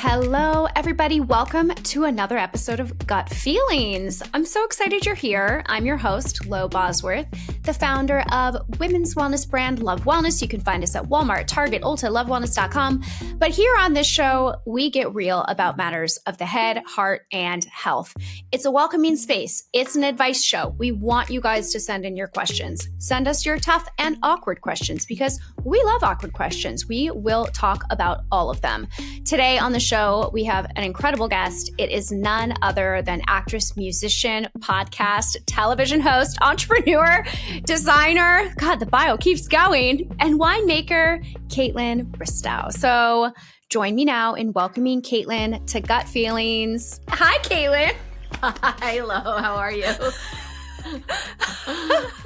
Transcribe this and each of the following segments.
Hello, everybody. Welcome to another episode of Gut Feelings. I'm so excited you're here. I'm your host, Lo Bosworth, the founder of women's wellness brand Love Wellness. You can find us at Walmart, Target, Ulta, lovewellness.com. But here on this show, we get real about matters of the head, heart, and health. It's a welcoming space. It's an advice show. We want you guys to send in your questions. Send us your tough and awkward questions because we love awkward questions. We will talk about all of them. Today on the show, we have an incredible guest. It is none other than actress, musician, podcast, television host, entrepreneur, designer, God, the bio keeps going, and winemaker, Kaitlyn Bristowe. So join me now in welcoming Kaitlyn to Gut Feelings. Hi, Kaitlyn. Hi, Lo. How are you?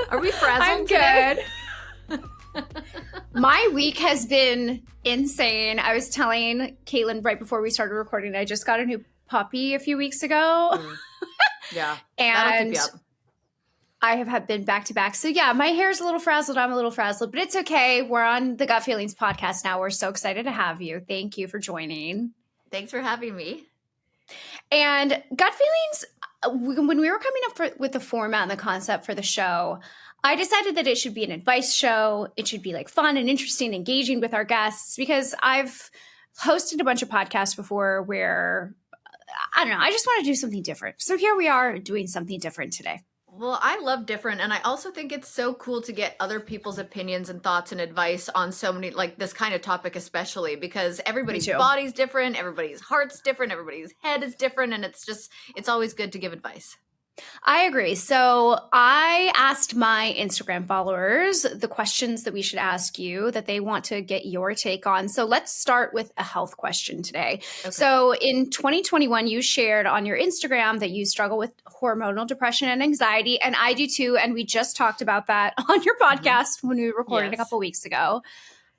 Are we frazzled I'm today? good. My week has been insane. I was telling Kaitlyn right before we started recording, I just got a new puppy a few weeks ago. Yeah. That'll keep And you up. I have been back to back. So yeah, my hair's a little frazzled. I'm a little frazzled, but it's okay. We're on the Gut Feelings podcast now. We're so excited to have you. Thank you for joining. Thanks for having me. And Gut Feelings, when we were coming up with the format and the concept for the show, I decided that it should be an advice show. It should be like fun and interesting, engaging with our guests, because I've hosted a bunch of podcasts before where, I don't know, I just want to do something different. So here we are doing something different today. Well, I love different, and I also think it's so cool to get other people's opinions and thoughts and advice on so many, like this kind of topic especially, because everybody's body's different, everybody's heart's different, everybody's head is different, and it's always good to give advice. I agree. So I asked my Instagram followers the questions that we should ask you that they want to get your take on. So let's start with a health question today. Okay. So in 2021, you shared on your Instagram that you struggle with hormonal depression and anxiety, and I do too. And we just talked about that on your podcast when we recorded a couple weeks ago.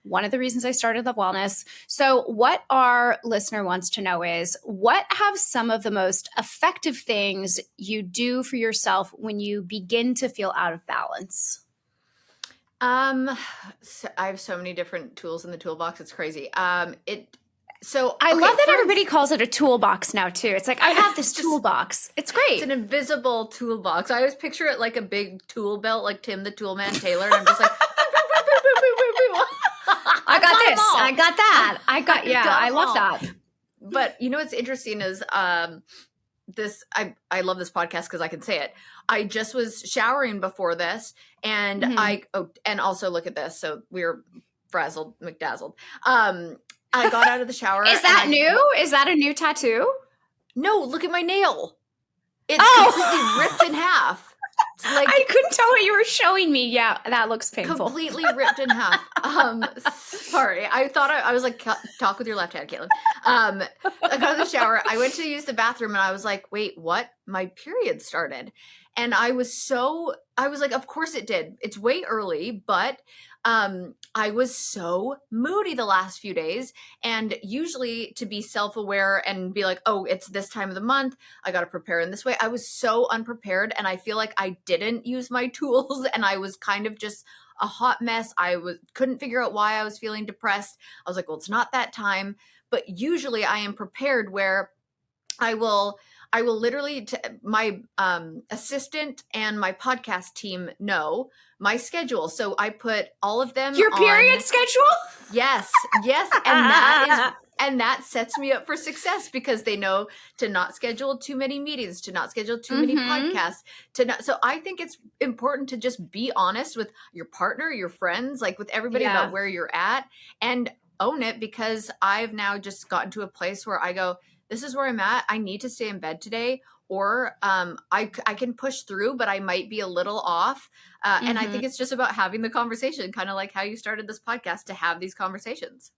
One of the reasons I started Love Wellness. So what our listener wants to know is, what have some of the most effective things you do for yourself when you begin to feel out of balance? So I have so many different tools in the toolbox. It's crazy. I love that everybody calls it a toolbox now too. It's like, I have this toolbox. It's great. It's an invisible toolbox. I always picture it like a big tool belt, like Tim the Toolman Taylor. And I'm just like, I got this. I got that. I love that. But you know what's interesting is I love this podcast because I can say it. I just was showering before this, and and also look at this. So we're frazzled, McDazzled. I got out of the shower. Is that new? Is that a new tattoo? No, look at my nail. It's completely ripped in half. Like, I couldn't tell what you were showing me. Yeah, that looks painful. Completely ripped in half. Sorry. I thought I was like, talk with your left hand, Kaitlyn. I got out of the shower. I went to use the bathroom and I was like, wait, what? My period started. And I was like, of course it did. It's way early, but I was so moody the last few days, and usually to be self-aware and be like, oh, it's this time of the month, I got to prepare in this way. I was so unprepared, and I feel like I didn't use my tools, and I was kind of just a hot mess. Couldn't figure out why I was feeling depressed. I was like, well, it's not that time. But usually I am prepared where I will literally, my assistant and my podcast team know my schedule. So I put all of them Your period schedule? Yes. And that sets me up for success because they know to not schedule too many meetings, to not schedule too many podcasts, so I think it's important to just be honest with your partner, your friends, like with everybody about where you're at, and own it, because I've now just gotten to a place where I go, this is where I'm at. I need to stay in bed today, or I can push through, but I might be a little off. And I think it's just about having the conversation, kind of like how you started this podcast, to have these conversations.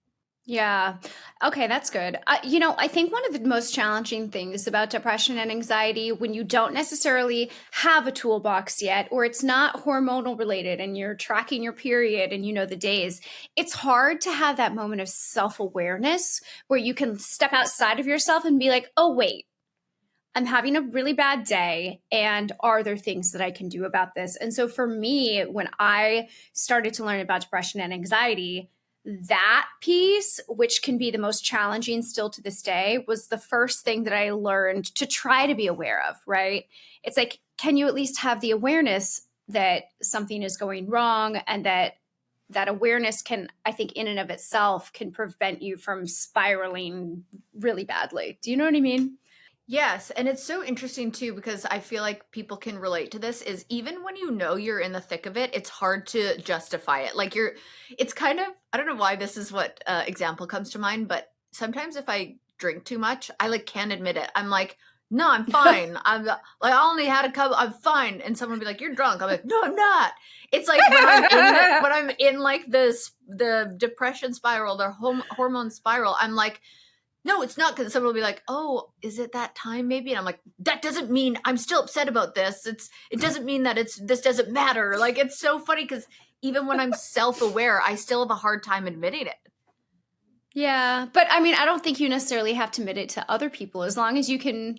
Yeah. Okay, that's good. I think one of the most challenging things about depression and anxiety, when you don't necessarily have a toolbox yet, or it's not hormonal related and you're tracking your period and you know the days, it's hard to have that moment of self-awareness where you can step outside of yourself and be like, oh, wait, I'm having a really bad day, and are there things that I can do about this? And so for me, when I started to learn about depression and anxiety, that piece, which can be the most challenging still to this day, was the first thing that I learned to try to be aware of, right? It's like, can you at least have the awareness that something is going wrong, and that awareness can, I think, in and of itself can prevent you from spiraling really badly. Do you know what I mean? Yes, and it's so interesting too, because I feel like people can relate to this, is even when you know you're in the thick of it, it's hard to justify it. Like it's kind of, I don't know why this is what example comes to mind, but sometimes if I drink too much, I like can't admit it. I'm like, no, I'm fine. Like, I only had a cup, I'm fine. And someone will be like, you're drunk. I'm like, no, I'm not. It's like when I'm in like the depression spiral, the hormone spiral, I'm like, no, it's not, because someone will be like, oh, is it that time maybe? And I'm like, that doesn't mean I'm still upset about this. It doesn't mean that this doesn't matter. Like, it's so funny because even when I'm self-aware, I still have a hard time admitting it. Yeah. But I mean, I don't think you necessarily have to admit it to other people, as long as you can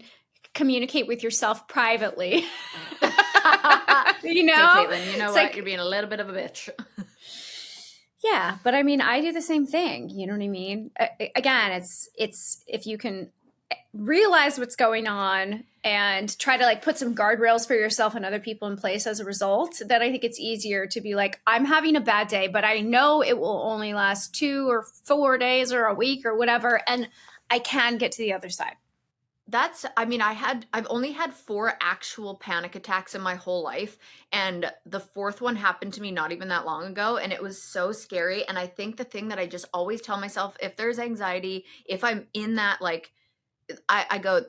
communicate with yourself privately. You know? Hey, Kaitlyn, you know It's what? like, You're being a little bit of a bitch. yeah, but I mean, I do the same thing. You know what I mean? Again, it's if you can realize what's going on and try to like put some guardrails for yourself and other people in place as a result, then I think it's easier to be like, I'm having a bad day, but I know it will only last 2 or 4 days or a week or whatever, and I can get to the other side. I mean, I've only had 4 actual panic attacks in my whole life. And the 4th one happened to me not even that long ago. And it was so scary. And I think the thing that I just always tell myself, if there's anxiety, if I'm in that, like, I go,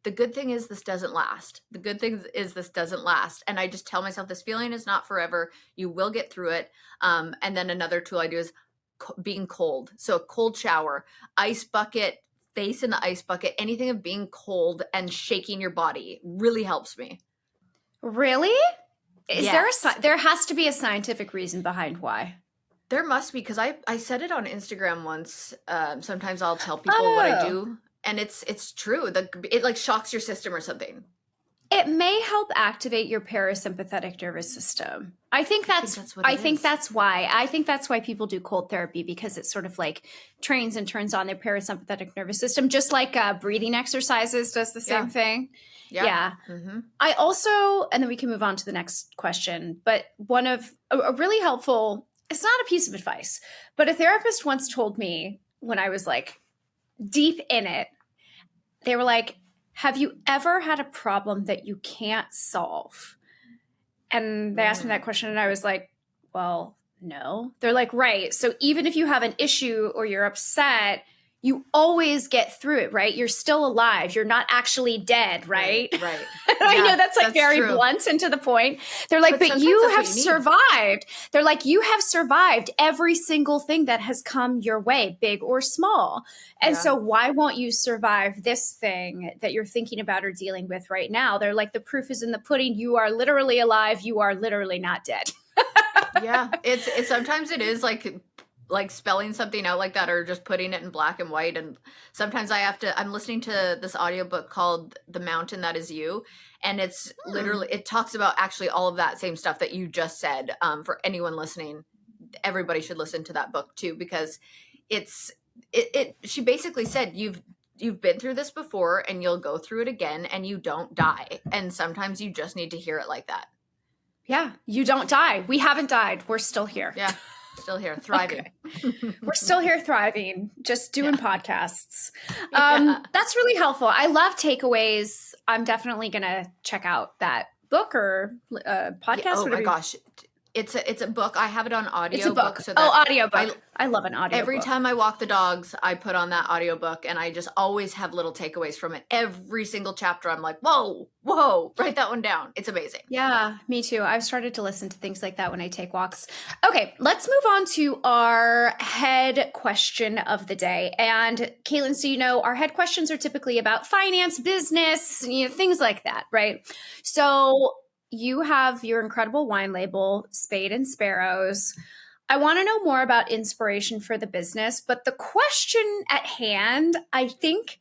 the good thing is this doesn't last. The good thing is this doesn't last. And I just tell myself, this feeling is not forever. You will get through it. And then another tool I do is being cold. So a cold shower, ice bucket, face in the ice bucket, anything of being cold and shaking your body really helps me. Really? Is Yes. there has to be a scientific reason behind why? There must be, because I said it on Instagram once. Sometimes I'll tell people what I do, and it's true. It like shocks your system or something. It may help activate your parasympathetic nervous system. I think that's why. I think that's why people do cold therapy, because it sort of like trains and turns on their parasympathetic nervous system, just like breathing exercises does the same thing. Yeah. Mm-hmm. I also, and then we can move on to the next question, but one of a really helpful, it's not a piece of advice, but a therapist once told me when I was like deep in it, they were like, have you ever had a problem that you can't solve? And they asked me that question, and I was like, well, no. They're like, right. So even if you have an issue or you're upset, you always get through it, right? You're still alive. You're not actually dead, right? Right. I know that's like very true. Blunt and to the point. They're like, but you have survived. They're like, you have survived every single thing that has come your way, big or small. And so why won't you survive this thing that you're thinking about or dealing with right now? They're like, the proof is in the pudding. You are literally alive. You are literally not dead. Yeah. It's sometimes it is like spelling something out like that, or just putting it in black and white. And sometimes I'm listening to this audiobook called The Mountain That Is You. And it's literally, it talks about actually all of that same stuff that you just said. For anyone listening, everybody should listen to that book too, because she basically said, you've been through this before and you'll go through it again, and you don't die. And sometimes you just need to hear it like that. Yeah. You don't die. We haven't died. We're still here. Yeah. Still here, thriving. Okay. We're still here thriving, just doing podcasts. That's really helpful. I love takeaways. I'm definitely going to check out that book or podcast. Oh my gosh. It's a book. I have it on audio. It's a book. So audiobook. I love an audiobook. Every time I walk the dogs, I put on that audiobook, and I just always have little takeaways from it. Every single chapter, I'm like, whoa, write that one down. It's amazing. Yeah, me too. I've started to listen to things like that when I take walks. Okay, let's move on to our head question of the day. And Kaitlyn, so you know, our head questions are typically about finance, business, things like that, right? So you have your incredible wine label, Spade and Sparrows. I want to know more about inspiration for the business, but the question at hand, I think,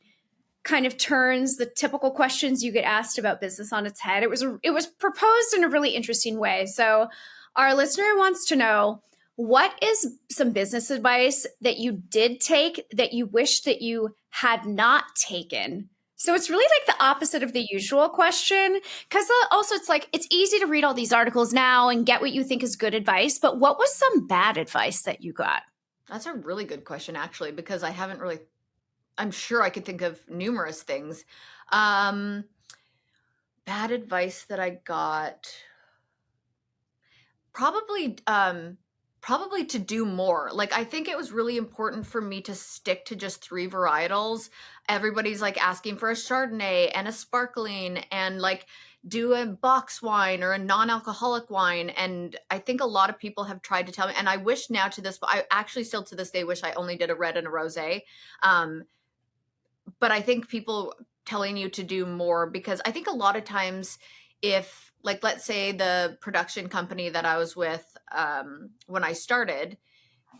kind of turns the typical questions you get asked about business on its head. It was proposed in a really interesting way. So our listener wants to know, what is some business advice that you did take that you wish that you had not taken? So it's really like the opposite of the usual question, because also it's like it's easy to read all these articles now and get what you think is good advice, but what was some bad advice that you got? That's a really good question, actually, because I haven't really, I'm sure I could think of numerous things. Um, Bad advice that I got, probably, probably to do more. Like, I think it was really important for me to stick to just three varietals. Everybody's like asking for a Chardonnay and a sparkling and like do a box wine or a non-alcoholic wine. And I think a lot of people have tried to tell me, and I wish now to this, but I actually still to this day wish I only did a red and a rosé. Um, but I think people telling you to do more, because I think a lot of times, if like, let's say the production company that I was with, when I started,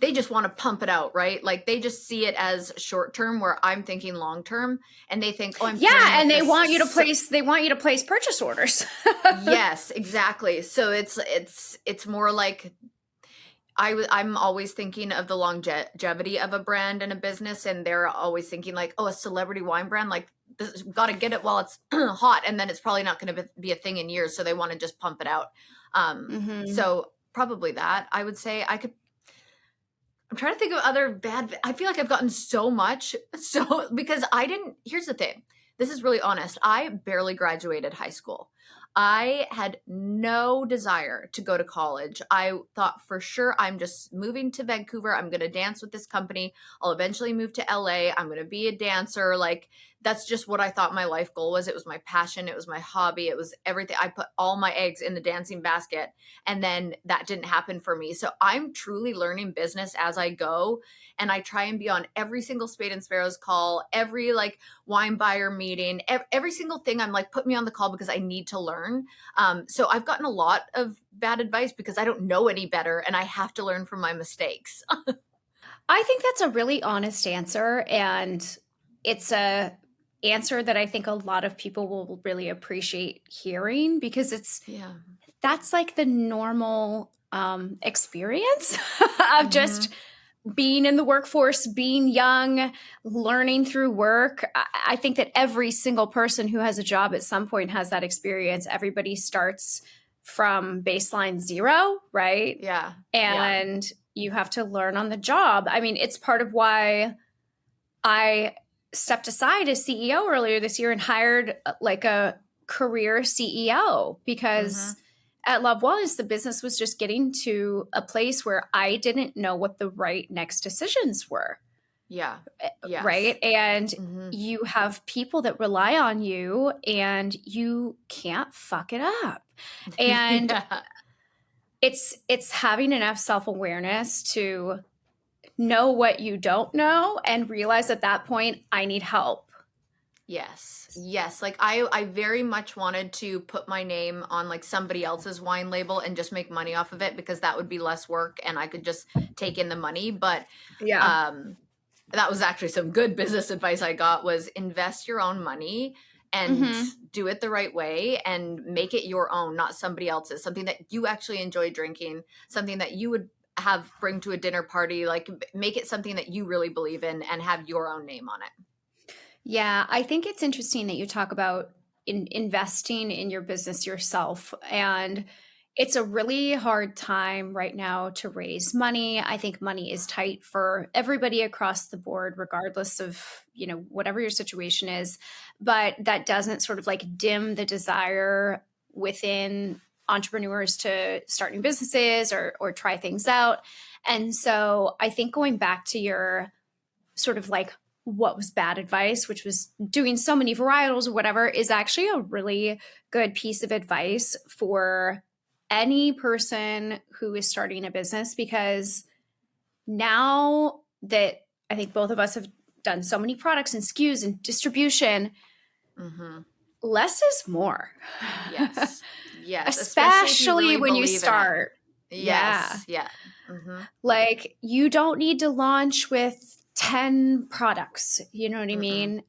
they just want to pump it out, right? Like they just see it as short term, where I'm thinking long term, and they think, oh, I'm Yeah, filling up and they this. want you to place purchase orders. Yes, exactly. So it's more like I'm always thinking of the longevity of a brand and a business, and they're always thinking like, oh, a celebrity wine brand, like this, got to get it while it's hot, and then it's probably not going to be a thing in years, so they want to just pump it out. So probably that, I would say. I'm trying to think of other bad. I feel like I've gotten so much, so because I didn't. Here's the thing. This is really honest. I barely graduated high school. I had no desire to go to college. I thought for sure I'm just moving to Vancouver. I'm going to dance with this company. I'll eventually move to LA. I'm going to be a dancer. Like that's just what I thought my life goal was. It was my passion. It was my hobby. It was everything. I put all my eggs in the dancing basket, and then that didn't happen for me. So I'm truly learning business as I go. And I try and be on every single Spade and Sparrows call, every like wine buyer meeting, every single thing. I'm like, put me on the call because I need to learn. So I've gotten a lot of bad advice because I don't know any better, and I have to learn from my mistakes. I think that's a really honest answer, and it's a answer that I think a lot of people will really appreciate hearing, because Yeah. that's like the normal experience of just being in the workforce, being young, learning through work. I think that every single person who has a job at some point has that experience. Everybody starts from baseline zero, right? Yeah. And you have to learn on the job. I mean, it's part of why I stepped aside as CEO earlier this year and hired like a career CEO, because at Love Wellness, the business was just getting to a place where I didn't know what the right next decisions were. Yeah. Yes. Right. And you have people that rely on you, and you can't fuck it up. And it's having enough self-awareness to know what you don't know and realize at that point, I need help. Yes. Yes. Like I very much wanted to put my name on like somebody else's wine label and just make money off of it, because that would be less work and I could just take in the money. But that was actually some good business advice I got, was invest your own money and do it the right way and make it your own, not somebody else's, something that you actually enjoy drinking, something that you would bring to a dinner party, like make it something that you really believe in and have your own name on it. Yeah, I think it's interesting that you talk about investing in your business yourself. And it's a really hard time right now to raise money. I think money is tight for everybody across the board, regardless of, whatever your situation is. But that doesn't sort of like dim the desire within entrepreneurs to start new businesses or try things out. And so I think going back to your sort of like what was bad advice, which was doing so many varietals or whatever, is actually a really good piece of advice for any person who is starting a business. Because now that I think both of us have done so many products and SKUs and distribution, less is more. Yes. Yes. Especially when you start. Yes. Yeah. Like, you don't need to launch with 10 products, you know what I mean?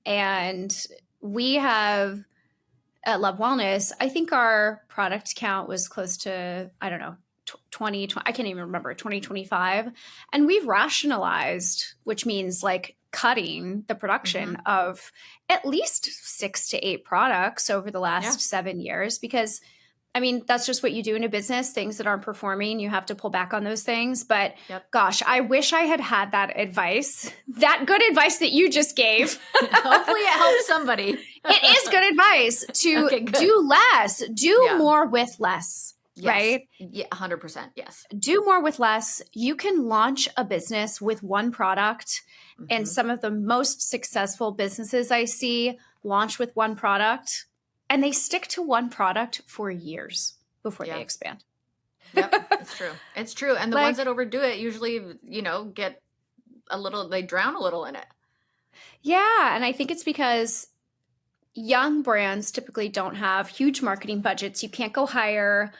And we have at Love Wellness, I think our product count was close to, I don't know, 2020, I can't even remember, 2025. And we've rationalized, which means like cutting the production of at least 6 to 8 products over the last 7 years, because I mean, that's just what you do in a business. Things that aren't performing, you have to pull back on those things. But gosh, I wish I had that advice, that good advice that you just gave. Hopefully it helps somebody. It is good advice to do less, do more with less, right? Yeah, 100%. Yes. Do more with less. You can launch a business with one product. And some of the most successful businesses I see launch with one product. And they stick to one product for years before they expand. Yep, it's true. It's true. And the ones that overdo it usually, get they drown a little in it. Yeah. And I think it's because young brands typically don't have huge marketing budgets. You can't go hire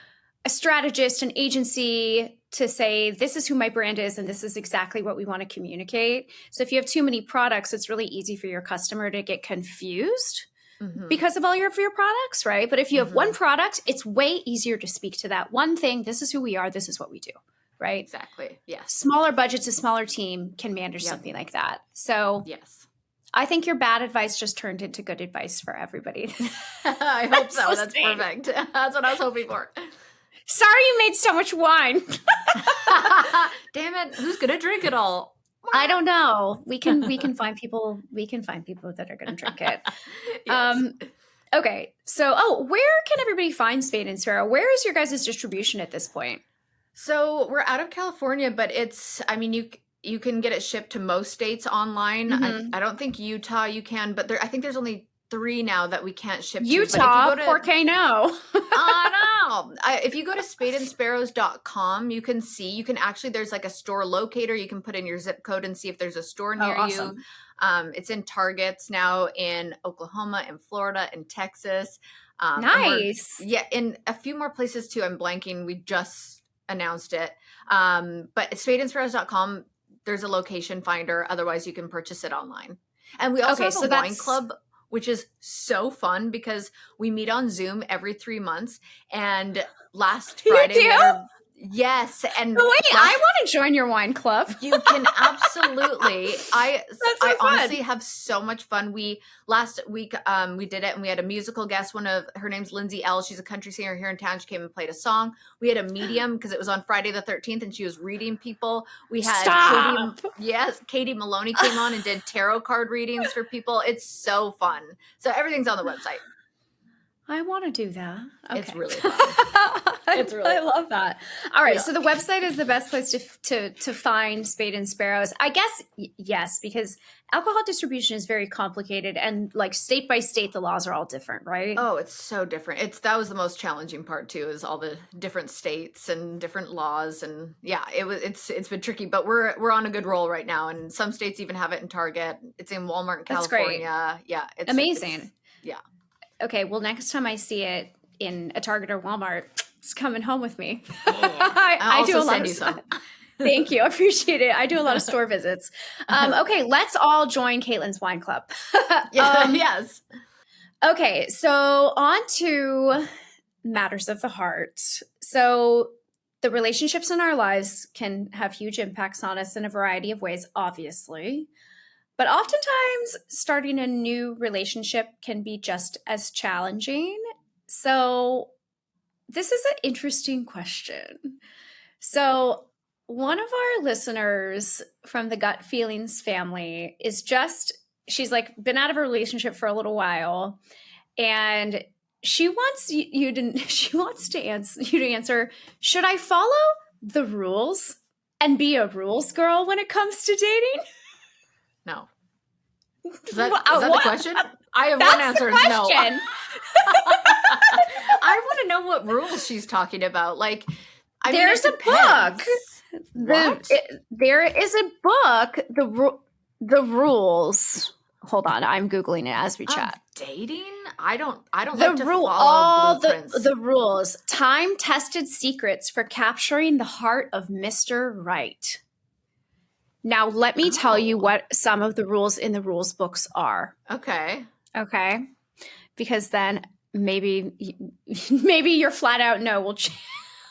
a strategist, an agency to say, this is who my brand is and this is exactly what we want to communicate. So if you have too many products, it's really easy for your customer to get confused. Because of all your products, right? But if you have one product, it's way easier to speak to that one thing. This is who we are. This is what we do, right? Exactly. Yes. Smaller budgets, a smaller team can manage something like that. So I think your bad advice just turned into good advice for everybody. I hope so. That's perfect. That's what I was hoping for. Sorry you made so much wine. Damn it. Who's going to drink it all? I don't know. We can find people. We can find people that are going to drink it. Okay. So, where can everybody find Spade and Sparrow? Where is your guys' distribution at this point? So we're out of California, but you can get it shipped to most states online. I don't think Utah you can, but I think there's only 3 now that we can't ship Utah, to. porque no? I know. If you go to spadeandsparrows.com, you can actually, there's like a store locator. You can put in your zip code and see if there's a store near you. It's in Targets now in Oklahoma, in Florida, in Texas. Nice. In a few more places too. I'm blanking. We just announced it. But spadeandsparrows.com, there's a location finder. Otherwise, you can purchase it online. And we also have a wine club, which is so fun because we meet on Zoom every 3 months. And last Friday, you do? Yes. And wait, I want to join your wine club. You can absolutely. I honestly have so much fun. Last week we did it and we had a musical guest. Her name's Lindsay L. She's a country singer here in town. She came and played a song. We had a medium because it was on Friday the 13th and she was reading people. We had Katie Maloney came on and did tarot card readings for people. It's so fun. So everything's on the website. I want to do that. Okay. It's really fun. I love that. All right. So the website is the best place to find Spade and Sparrows. I guess, yes, because alcohol distribution is very complicated and like state by state, the laws are all different, right? Oh, it's so different. That was the most challenging part too, is all the different states and different laws. And it's been tricky, but we're on a good roll right now. And some states even have it in Target. It's in Walmart in California. That's great. Yeah. It's amazing. Yeah. Okay, well, next time I see it in a Target or Walmart, it's coming home with me. I do a lot of stuff. Thank you. I appreciate it. I do a lot of store visits. Okay, let's all join Kaitlyn's Wine Club. Yes. Okay, so on to matters of the heart. So the relationships in our lives can have huge impacts on us in a variety of ways, obviously. But oftentimes, starting a new relationship can be just as challenging. So this is an interesting question. So one of our listeners from the Gut Feelings family she's like been out of a relationship for a little while. And she wants you to answer, should I follow the rules and be a rules girl when it comes to dating? No. Is that the question? I have one answer. That's the no. question. I want to know what rules she's talking about. Like, there's a book. There is a book. The rules. Hold on, I'm googling it as we chat. Dating? I don't like to follow all blueprints. the rules. Time-tested secrets for capturing the heart of Mr. Right. Now, let me tell you what some of the rules in the rules books are. Okay. Because then maybe your flat out no will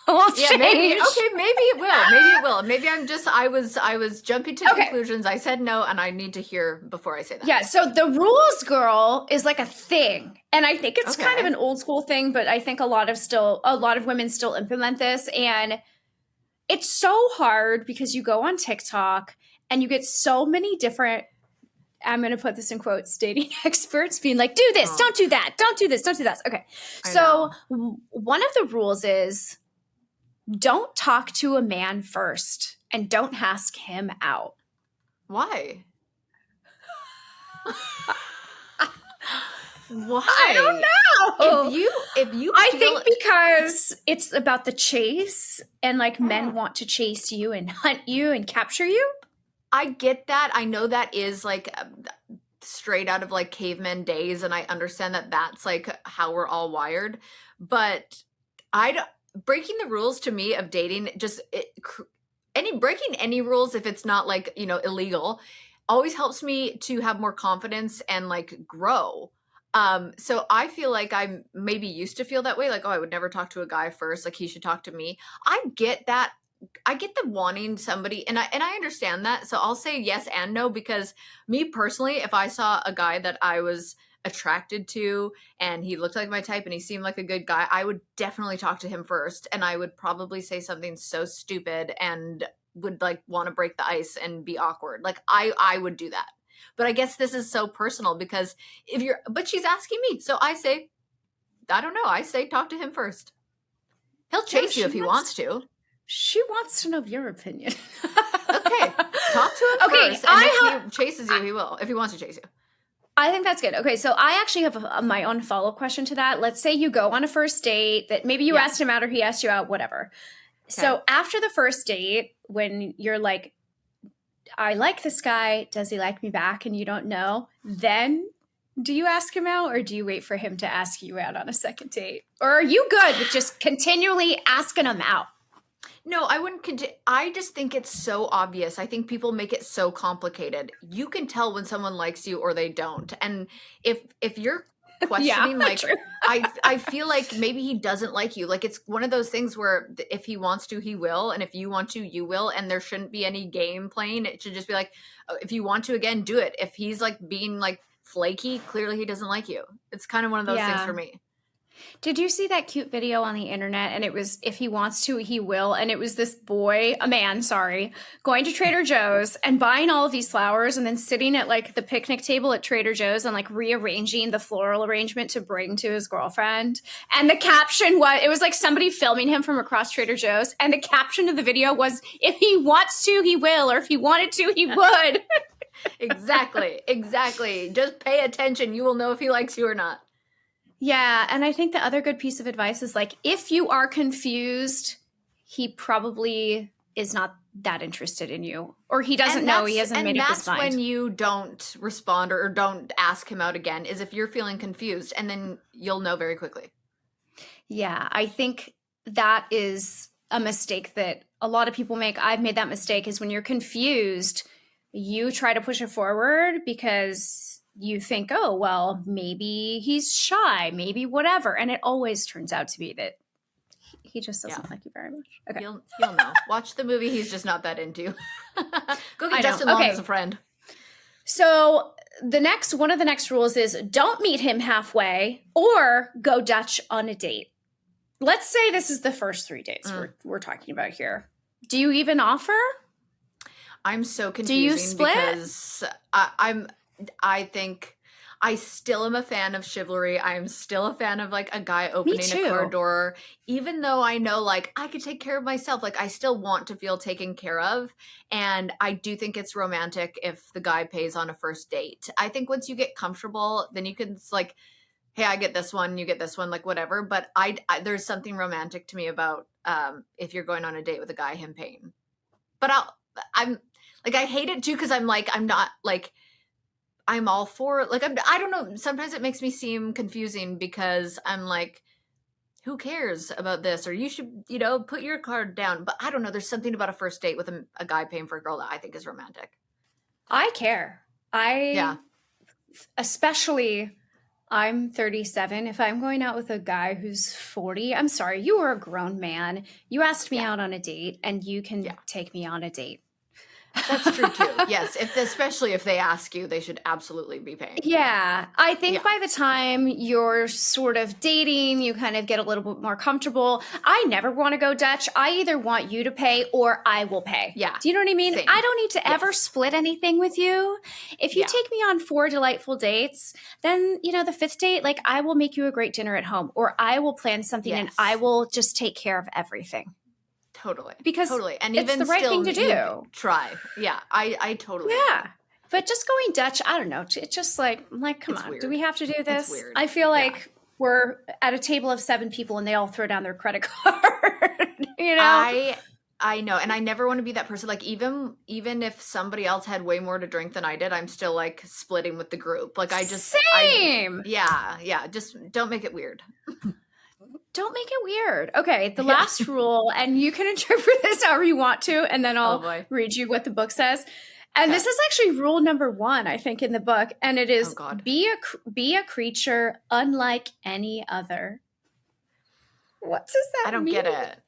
will Yeah, maybe. change. Okay, maybe it will. Maybe it will. Maybe I was jumping to Okay. conclusions. I said no, and I need to hear before I say that. Yeah, so the rules girl is like a thing. And I think it's kind of Okay. an old school thing, but I think a lot of women still implement this. And it's so hard because you go on TikTok and you get so many different, I'm going to put this in quotes, dating experts being like, do this, don't do that, don't do this, don't do that. Okay. So one of the rules is don't talk to a man first and don't ask him out. Why? Why? I don't know. If you I feel, think because it's about the chase and like men want to chase you and hunt you and capture you. I get that. I know that is like straight out of like caveman days, and I understand that that's like how we're all wired. But breaking the rules to me of dating, breaking any rules, if it's not like, you know, illegal, always helps me to have more confidence and like grow. So I feel like I'm maybe used to feel that way, like, oh, I would never talk to a guy first, like he should talk to me. I get that. I get the wanting somebody, and I understand that. So I'll say yes and no, because me personally, if I saw a guy that I was attracted to and he looked like my type and he seemed like a good guy, I would definitely talk to him first, and I would probably say something so stupid and would like want to break the ice and be awkward. Like I would do that. But I guess this is so personal because but she's asking me. So I say, I don't know. I say talk to him first. He'll chase you if he wants to. She wants to know your opinion. Okay. Talk to him first. And if he chases you, he will. If he wants to chase you. I think that's good. Okay, so I actually have my own follow-up question to that. Let's say you go on a first date that maybe you asked him out or he asked you out, whatever. Okay. So after the first date, when you're like, I like this guy, does he like me back? And you don't know, then do you ask him out or do you wait for him to ask you out on a second date? Or are you good with just continually asking him out? No, I wouldn't continue. I just think it's so obvious. I think people make it so complicated. You can tell when someone likes you or they don't. And if you're questioning, like, I feel like maybe he doesn't like you. Like, it's one of those things where if he wants to, he will. And if you want to, you will. And there shouldn't be any game playing. It should just be like, if you want to, again, do it. If he's like being like flaky, clearly he doesn't like you. It's kind of one of those things for me. Did you see that cute video on the internet? And it was, if he wants to, he will. And it was this boy, a man, sorry, going to Trader Joe's and buying all of these flowers and then sitting at like the picnic table at Trader Joe's and like rearranging the floral arrangement to bring to his girlfriend. And the caption was, it was like somebody filming him from across Trader Joe's. And the caption of the video was, if he wants to, he will. Or if he wanted to, he would. Exactly. Just pay attention. You will know if he likes you or not. Yeah, and I think the other good piece of advice is like, if you are confused, he probably is not that interested in you, or he doesn't know, he hasn't made up his mind. And that's when you don't respond or don't ask him out again, is if you're feeling confused, and then you'll know very quickly. Yeah, I think that is a mistake that a lot of people make. I've made that mistake, is when you're confused, you try to push it forward because you think, oh, well, maybe he's shy, maybe whatever. And it always turns out to be that he just doesn't like you very much. Okay. You'll know. Watch the movie He's Just Not That Into. Go get Justin Long as a friend. So one of the next rules is don't meet him halfway or go Dutch on a date. Let's say this is the first 3 dates we're talking about here. Do you even offer? I'm so confusing. Do you split? Because I think I still am a fan of chivalry. I'm still a fan of like a guy opening a car door. Even though I know like I could take care of myself, like I still want to feel taken care of. And I do think it's romantic if the guy pays on a first date. I think once you get comfortable, then you can like, hey, I get this one, you get this one, like whatever. But I there's something romantic to me about if you're going on a date with a guy, him paying. But I'm like, I hate it too because I'm not like, I'm all for like, I don't know. Sometimes it makes me seem confusing because I'm like, who cares about this? Or you should, put your card down. But I don't know. There's something about a first date with a guy paying for a girl that I think is romantic. I care. Especially I'm 37. If I'm going out with a guy who's 40, I'm sorry, you are a grown man. You asked me out on a date and you can take me on a date. That's true too. Yes. Especially if they ask you, they should absolutely be paying. Yeah. I think by the time you're sort of dating, you kind of get a little bit more comfortable. I never want to go Dutch. I either want you to pay or I will pay. Yeah. Do you know what I mean? Same. I don't need to ever split anything with you. If you take me on 4 delightful dates, then, the 5th date, like I will make you a great dinner at home, or I will plan something and I will just take care of everything. Totally. Because and it's even the right still, thing to do. Try. Yeah. I totally agree. But just going Dutch, I don't know. It's just like, come on, weird. Do we have to do this? It's weird. I feel like we're at a table of 7 people and they all throw down their credit card. I know. And I never want to be that person. Like even if somebody else had way more to drink than I did, I'm still like splitting with the group. Like Same. Yeah. Just don't make it weird. Don't make it weird. Okay, the last rule, and you can interpret this however you want to, and then I'll read you what the book says. And this is actually rule number 1, I think, in the book, and it is be a creature unlike any other. What does that mean? I don't get it.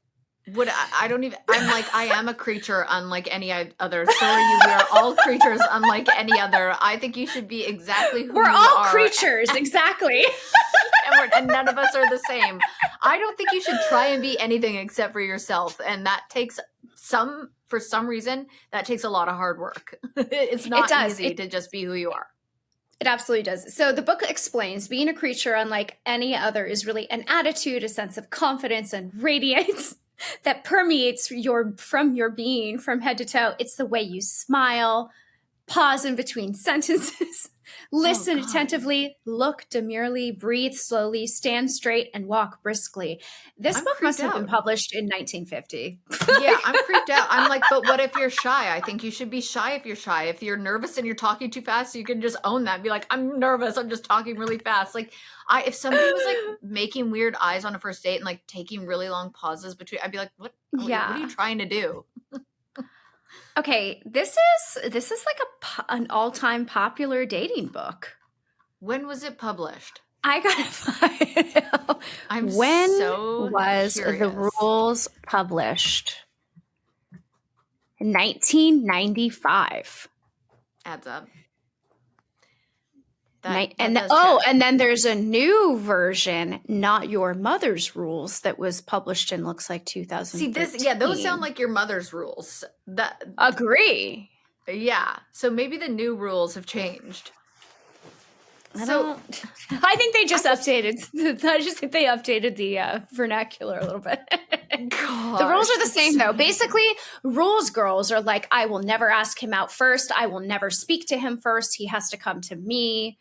I don't even. I'm like, I am a creature unlike any other. So are you. We are all creatures unlike any other. I think you should be exactly who you are. We're all creatures, exactly. And none of us are the same. I don't think you should try and be anything except for yourself. And that takes for some reason, that takes a lot of hard work. It's not easy to just be who you are. It absolutely does. So the book explains being a creature unlike any other is really an attitude, a sense of confidence and radiance that permeates from your being from head to toe. It's the way you smile, pause in between sentences, listen attentively, look demurely, breathe slowly, stand straight, and walk briskly. This book must have been published in 1950. Yeah, I'm freaked out. I'm like, but what if you're shy? I think you should be shy if you're shy. If you're nervous and you're talking too fast, you can just own that. Be like, I'm nervous. I'm just talking really fast. Like, if somebody was like making weird eyes on a first date and like taking really long pauses between, I'd be like, what are you trying to do? Okay, this is like an all-time popular dating book. When was it published? I gotta find out. When was the rules published? 1995. Adds up. And then there's a new version, Not Your Mother's Rules, that was published in looks like 2013. See those sound like your mother's rules. Agree. Yeah. So maybe the new rules have changed. I think they just updated. I just think they updated the vernacular a little bit. Gosh, the rules are the same though. Basically, rules girls are like, I will never ask him out first. I will never speak to him first. He has to come to me.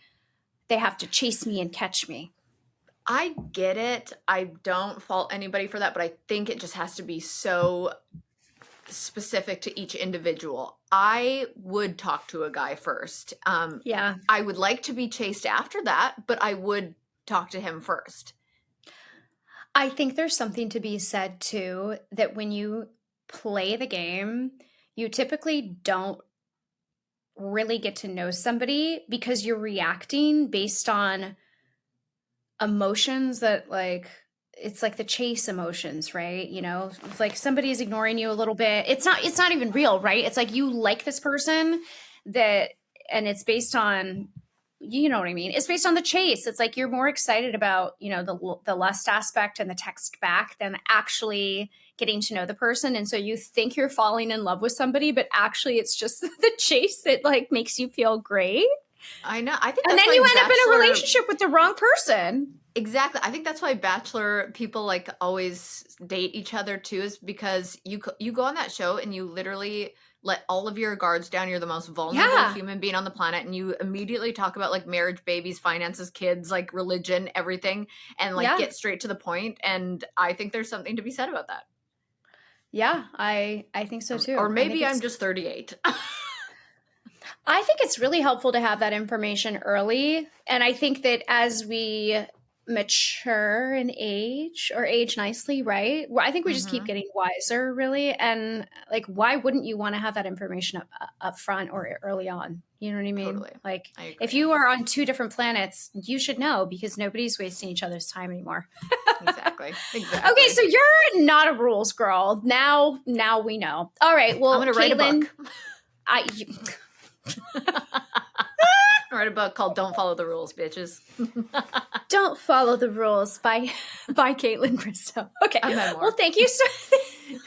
They have to chase me and catch me. I get it. I don't fault anybody for that, but I think it just has to be so specific to each individual. I would talk to a guy first. I would like to be chased after that, but I would talk to him first. I think there's something to be said too, that when you play the game, you typically don't really get to know somebody because you're reacting based on emotions that like, it's like the chase emotions, right? It's like somebody's ignoring you a little bit. It's not even real, right? It's like you like this person and it's based on, you know what I mean? It's based on the chase. It's like you're more excited about, the lust aspect and the text back than actually getting to know the person. And so you think you're falling in love with somebody, but actually it's just the chase that like makes you feel great. I know. I think and then you end up in a relationship with the wrong person. Exactly. I think that's why Bachelor people like always date each other too, is because you go on that show and you literally let all of your guards down. You're the most vulnerable human being on the planet. And you immediately talk about like marriage, babies, finances, kids, like religion, everything, and like get straight to the point. And I think there's something to be said about that. Yeah, I think so too. Or maybe I'm just 38. I think it's really helpful to have that information early. And I think that as we mature in age or age nicely, right? Well, I think we just keep getting wiser, really. And like, why wouldn't you want to have that information up front or early on? You know what I mean? Totally. Like, I agree. if you are on two different planets, you should know because nobody's wasting each other's time anymore. Exactly. Okay, so you're not a rules girl. Now we know. All right. Well, I'm going to write a book. Write a book called "Don't Follow the Rules, Bitches." Don't Follow the Rules by Kaitlyn Bristowe. Okay. Well, thank you so.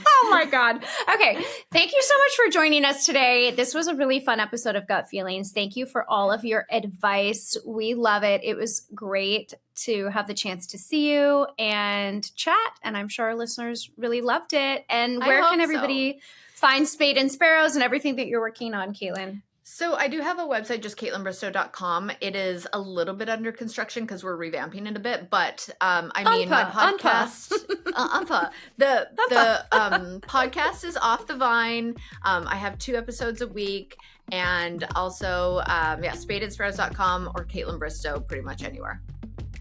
Oh my God. Okay. Thank you so much for joining us today. This was a really fun episode of Gut Feelings. Thank you for all of your advice. We love it. It was great to have the chance to see you and chat, and I'm sure our listeners really loved it. And where can everybody find Spade and Sparrows and everything that you're working on, Kaitlyn? So I do have a website, just KaitlynBristowe.com. It is a little bit under construction because we're revamping it a bit, but my podcast, the podcast is Off the Vine. I have 2 episodes a week, and also SpadeandSparrows.com or Kaitlyn Bristowe, pretty much anywhere.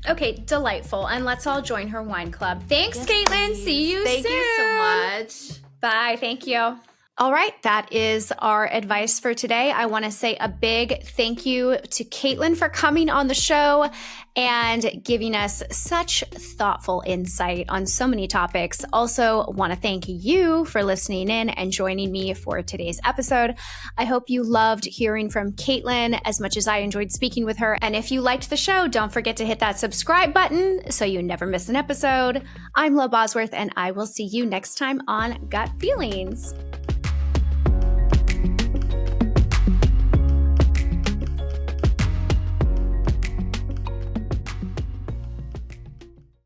Okay, delightful, and let's all join her wine club. Thanks, Kaitlyn. Please. See you soon. Thank you so much. Bye. Thank you. All right, that is our advice for today. I want to say a big thank you to Kaitlyn for coming on the show and giving us such thoughtful insight on so many topics. Also, want to thank you for listening in and joining me for today's episode. I hope you loved hearing from Kaitlyn as much as I enjoyed speaking with her. And if you liked the show, don't forget to hit that subscribe button so you never miss an episode. I'm Lo Bosworth, and I will see you next time on Gut Feelings.